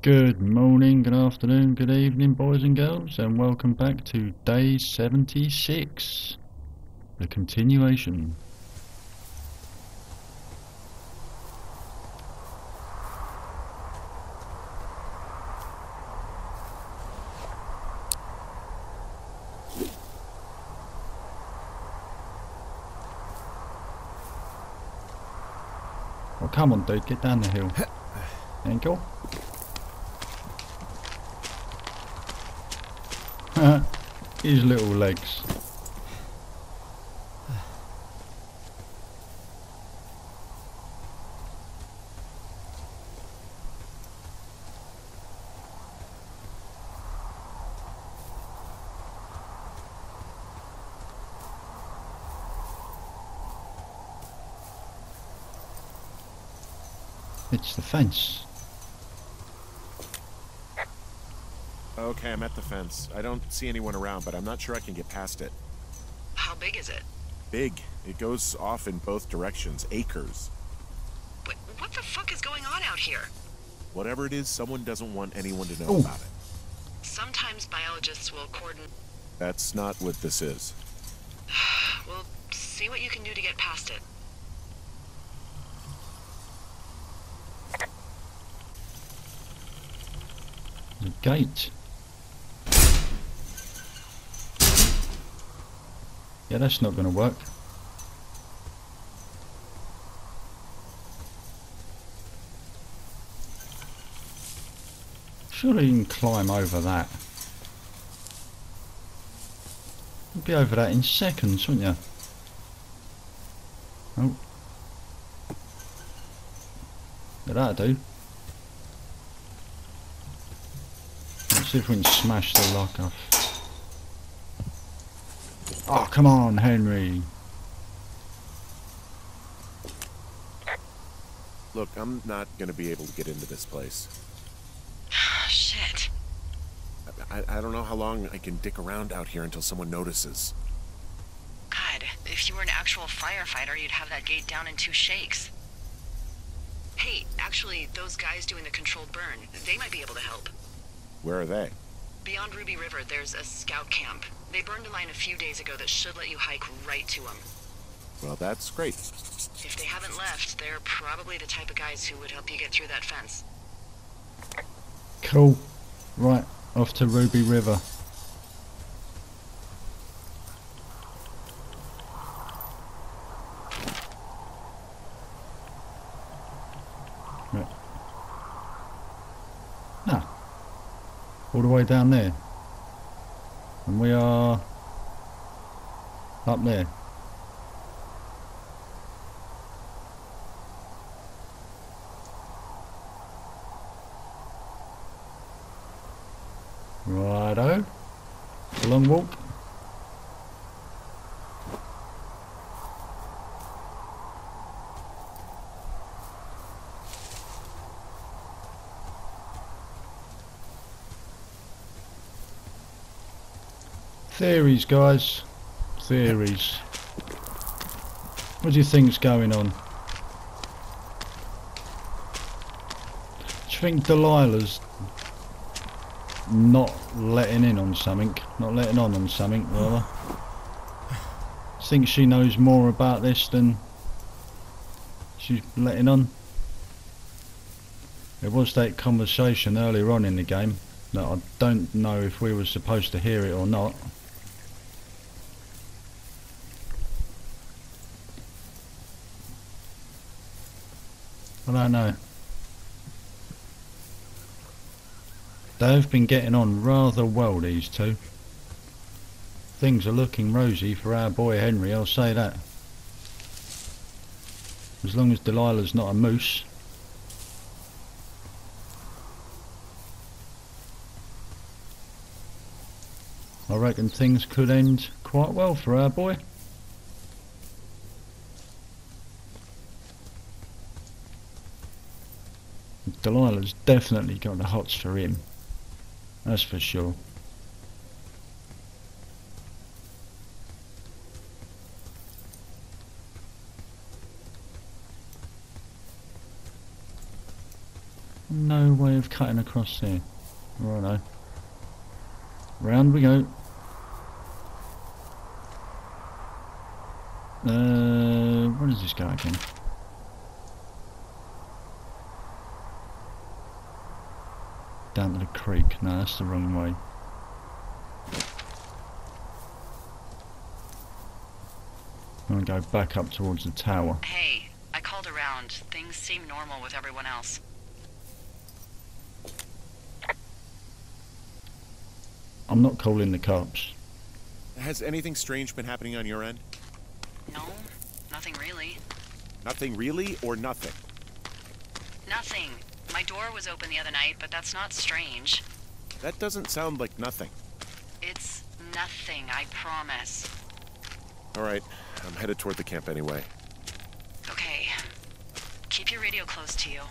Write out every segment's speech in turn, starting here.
Good morning, good afternoon, good evening, boys and girls, and welcome back to day 76, the continuation. Oh, come on, dude, get down the hill. Ankle. His little legs. It's the fence. Okay, I'm at the fence. I don't see anyone around, but I'm not sure I can get past it. How big is it? Big. It goes off in both directions. Acres. What the fuck is going on out here? Whatever it is, someone doesn't want anyone to know about it. Sometimes biologists will cordon... That's not what this is. Well, see what you can do to get past it. The gate. Yeah, that's not going to work. Surely you can climb over that. You'd be over that in seconds, wouldn't you? Oh. Yeah, that'll do. Let's see if we can smash the lock off. Oh, come on, Henry. Look, I'm not going to be able to get into this place. Shit. I don't know how long I can dick around out here until someone notices. God, if you were an actual firefighter, you'd have that gate down in 2 shakes. Hey, actually, those guys doing the controlled burn, they might be able to help. Where are they? Beyond Ruby River, there's a scout camp. They burned a line a few days ago that should let you hike right to them. Well, that's great. If they haven't left, they're probably the type of guys who would help you get through that fence. Cool. Right, off to Ruby River. Right. No. All the way down there. And we are up there. Righto. It's a long walk. Theories, guys. Theories. What do you think's going on? Do you think Delilah's not letting in on something? Not letting on something, rather. Think she knows more about this than she's letting on? There was that conversation earlier on in the game that I don't know if we were supposed to hear it or not. I don't know. They've been getting on rather well, these two. Things are looking rosy for our boy Henry, I'll say that. As long as Delilah's not a moose. I reckon things could end quite well for our boy. Delilah's definitely got the hots for him. That's for sure. no way of cutting across here. Righto. Round we go. Where does this go again? Down to the creek. No, that's the wrong way. I'm gonna go back up towards the tower. Hey, I called around. Things seem normal with everyone else. I'm not calling the cops. Has anything strange been happening on your end? No, nothing really. Nothing really, or nothing? Nothing. My door was open the other night, but that's not strange. That doesn't sound like nothing. It's nothing, I promise. Alright, I'm headed toward the camp anyway. Okay. Keep your radio close to you.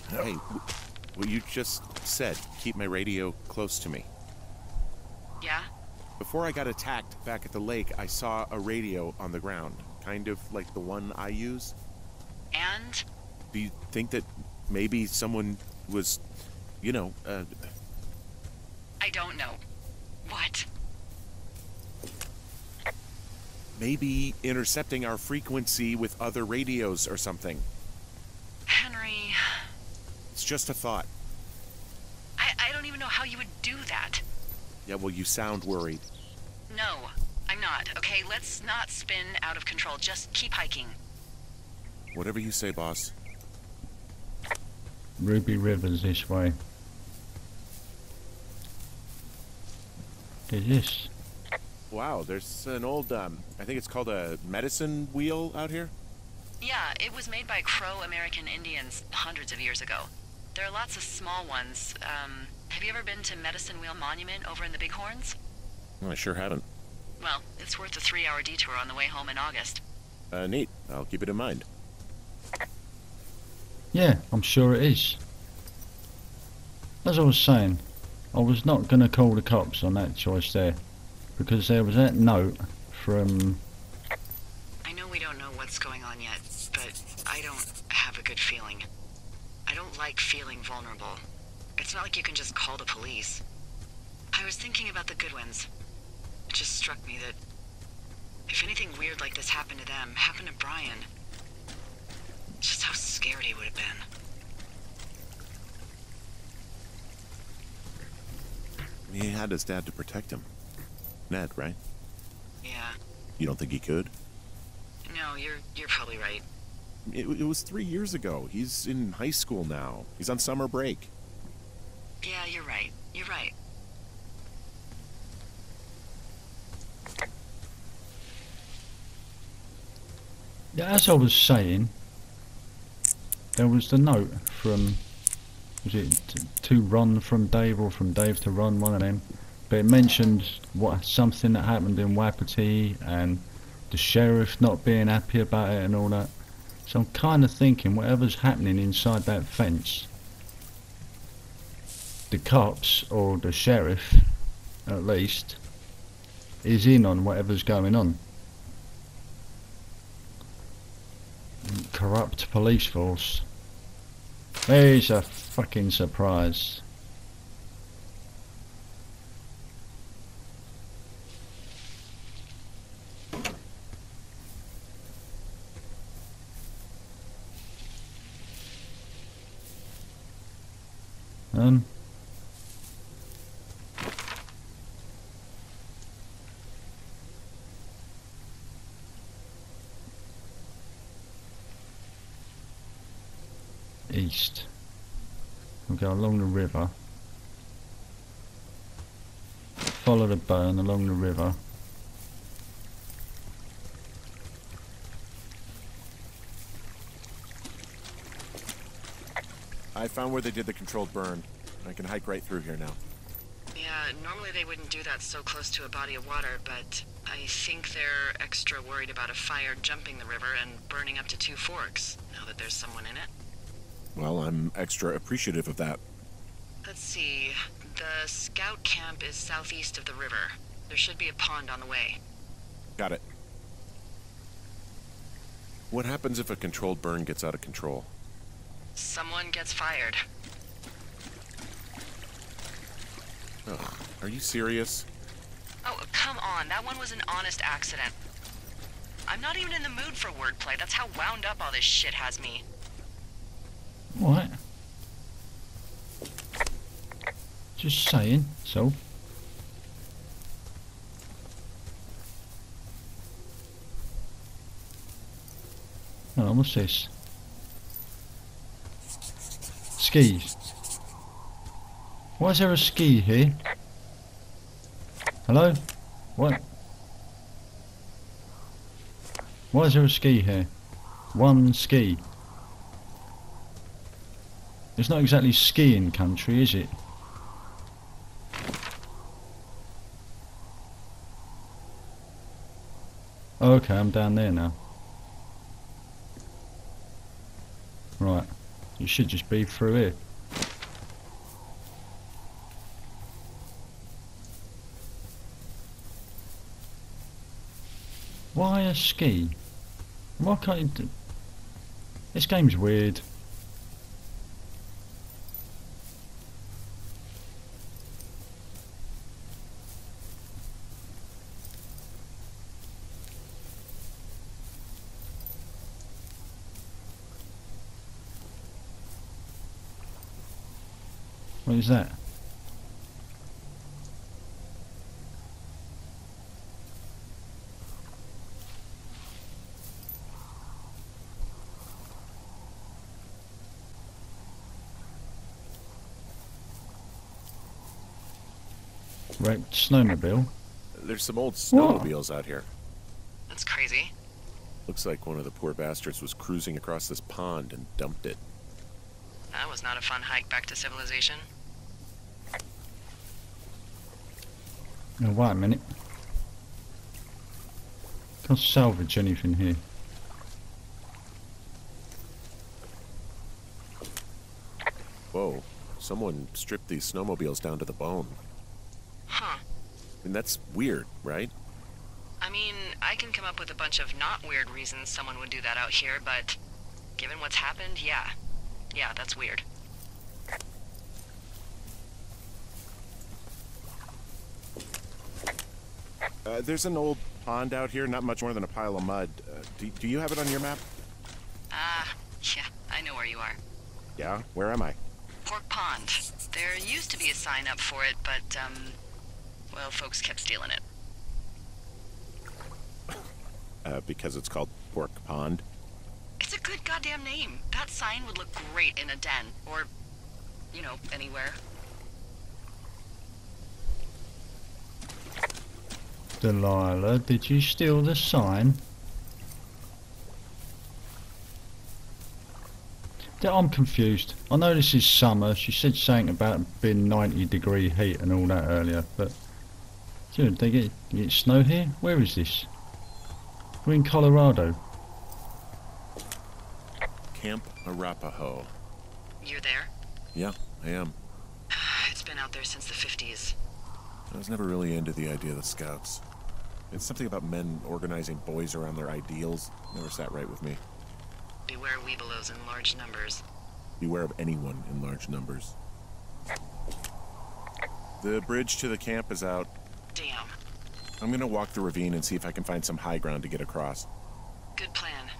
Hey, what you just said, keep my radio close to me. Yeah? Before I got attacked back at the lake, I saw a radio on the ground. Kind of like the one I use. And? Do you think that maybe someone was, I don't know. What? maybe intercepting our frequency with other radios or something? Henry... It's just a thought. I don't even know how you would do that. Yeah, well, you sound worried. No, I'm not. Okay, let's not spin out of control. Just keep hiking. Whatever you say, boss. Ruby River's this way. What is this? Wow, there's an old, I think it's called a medicine wheel out here? Yeah, it was made by Crow-American Indians hundreds of years ago. There are lots of small ones. Have you ever been to Medicine Wheel Monument over in the Bighorns? Well, I sure haven't. Well, it's worth a 3-hour detour on the way home in August. Neat. I'll keep it in mind. Yeah, I'm sure it is. As I was saying, I was not going to call the cops on that choice there, because there was that note from... I know we don't know what's going on yet, but I don't have a good feeling. I don't like feeling vulnerable. It's not like you can just call the police. I was thinking about the Goodwins. It just struck me that if anything weird like this happened to them, happened to Brian, just how scared he would have been. He had his dad to protect him. Ned, right? Yeah. You don't think he could? No, you're probably right. It was 3 years ago. He's in high school now. He's on summer break. Yeah, you're right. You're right. Yeah, as I was saying, there was the note from... Was it to Ron from Dave, or from Dave to Ron, one of them? But it mentioned something that happened in Wapiti, and the sheriff not being happy about it and all that. So I'm kind of thinking whatever's happening inside that fence, the cops, or the sheriff at least, is in on whatever's going on. Corrupt police force. There's a fucking surprise. East. We'll go along the river. Follow the burn along the river. I found where they did the controlled burn. I can hike right through here now. Yeah, normally they wouldn't do that so close to a body of water, but I think they're extra worried about a fire jumping the river and burning up to 2 forks, now that there's someone in it. Well, I'm extra appreciative of that. Let's see. The scout camp is southeast of the river. There should be a pond on the way. Got it. What happens if a controlled burn gets out of control? Someone gets fired. Ugh, are you serious? Oh, come on. That one was an honest accident. I'm not even in the mood for wordplay. That's how wound up all this shit has me. What? Just saying, so. Oh, what's this? Skis. Why is there a ski here? Hello? What? Why is there a ski here? One ski. It's not exactly skiing country, is it? Okay, I'm down there now. Right. You should just be through here. Why a ski? Why can't you do... This game's weird. What is that? Wrecked snowmobile. There's some old snowmobiles out here. That's crazy. Looks like one of the poor bastards was cruising across this pond and dumped it. That was not a fun hike back to civilization. Oh, wait a minute. Can't salvage anything here. Whoa, someone stripped these snowmobiles down to the bone. Huh. And that's weird, right? I mean, I can come up with a bunch of not weird reasons someone would do that out here, but given what's happened, yeah. Yeah, that's weird. There's an old pond out here, not much more than a pile of mud. Do you have it on your map? Yeah, I know where you are. Yeah? Where am I? Pork Pond. There used to be a sign up for it, but, well, folks kept stealing it. Because it's called Pork Pond? It's a good goddamn name. That sign would look great in a den, or, you know, anywhere. Delilah, did you steal the sign? I'm confused. I know this is summer. She said something about being 90-degree heat and all that earlier, but... Dude, they get snow here? Where is this? We're in Colorado. Camp Arapaho. You're there? Yeah, I am. It's been out there since the 50s. I was never really into the idea of the Scouts. It's something about men organizing boys around their ideals. Never sat right with me. Beware Webelos in large numbers. Beware of anyone in large numbers. The bridge to the camp is out. Damn. I'm gonna walk the ravine and see if I can find some high ground to get across. Good plan.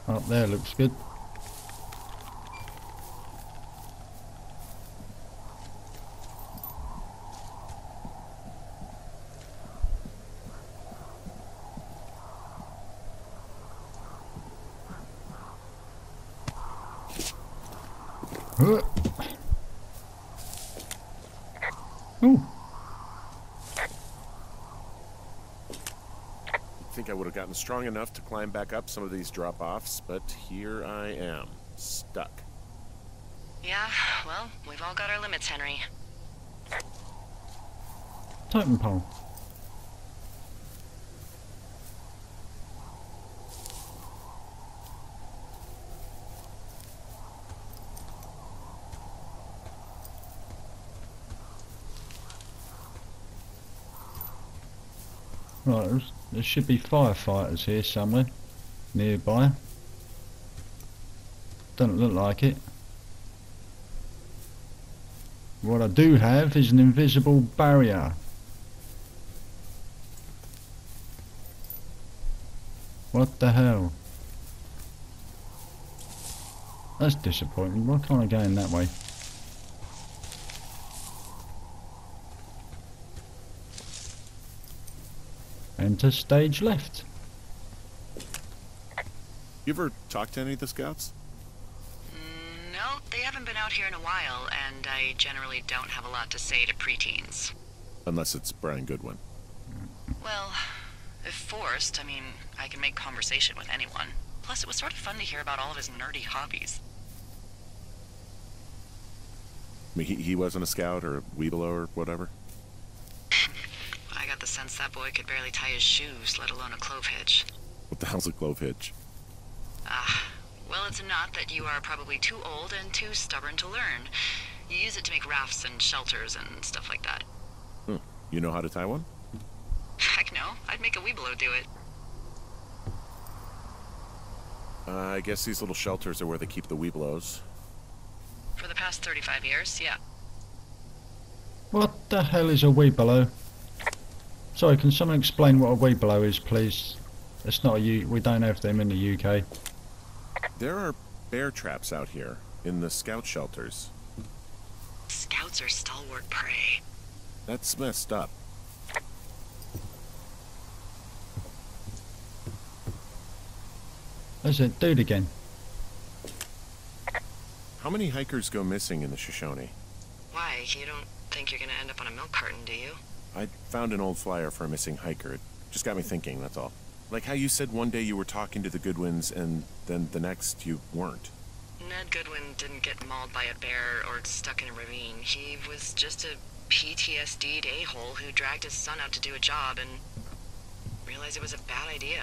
Up there looks good. Ooh. I think I would have gotten strong enough to climb back up some of these drop-offs, but here I am, stuck. Yeah, well, we've all got our limits, Henry. Totem pole. Right, there should be firefighters here somewhere nearby. Doesn't look like it. What I do have is an invisible barrier. What the hell? That's disappointing. Why can't I go in that way? Enter stage left. You ever talked to any of the scouts? No, they haven't been out here in a while, and I generally don't have a lot to say to preteens. Unless it's Brian Goodwin. Well, if forced, I mean, I can make conversation with anyone. Plus, it was sort of fun to hear about all of his nerdy hobbies. I mean, he wasn't a scout or a Webelo or whatever? I got the sense that boy could barely tie his shoes, let alone a clove hitch. What the hell's a clove hitch? Well, it's a knot that you are probably too old and too stubborn to learn. You use it to make rafts and shelters and stuff like that. You know how to tie one? Heck no, I'd make a Webelo do it. I guess these little shelters are where they keep the Webelos. For the past 35 years, yeah. What the hell is a Webelo? Sorry, can someone explain what a Webelo is, please? It's not we don't have them in the UK. There are bear traps out here, in the scout shelters. Scouts are stalwart prey. That's messed up. There's it, dude again. How many hikers go missing in the Shoshone? Why, you don't think you're gonna end up on a milk carton, do you? I found an old flyer for a missing hiker. It just got me thinking, that's all. Like how you said one day you were talking to the Goodwins and then the next you weren't. Ned Goodwin didn't get mauled by a bear or stuck in a ravine. He was just a PTSD'd a-hole who dragged his son out to do a job and realized it was a bad idea.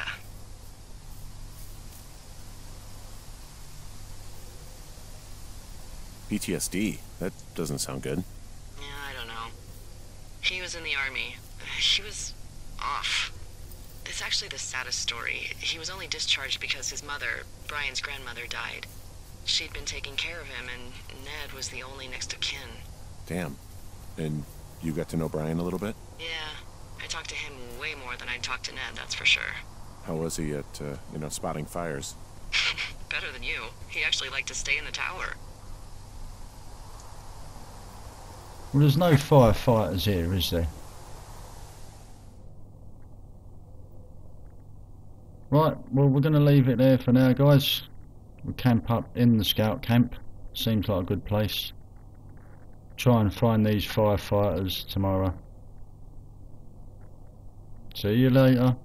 PTSD? That doesn't sound good. Yeah, I don't know. He was in the army. He was off. It's actually the saddest story. He was only discharged because his mother, Brian's grandmother, died. She'd been taking care of him, and Ned was the only next of kin. Damn. And you got to know Brian a little bit? Yeah, I talked to him way more than I'd talked to Ned, that's for sure. How was he at, spotting fires? Better than you. He actually liked to stay in the tower. Well, there's no firefighters here, is there? Right, well, we're going to leave it there for now, guys. We'll camp up in the scout camp. Seems like a good place. Try and find these firefighters tomorrow. See you later.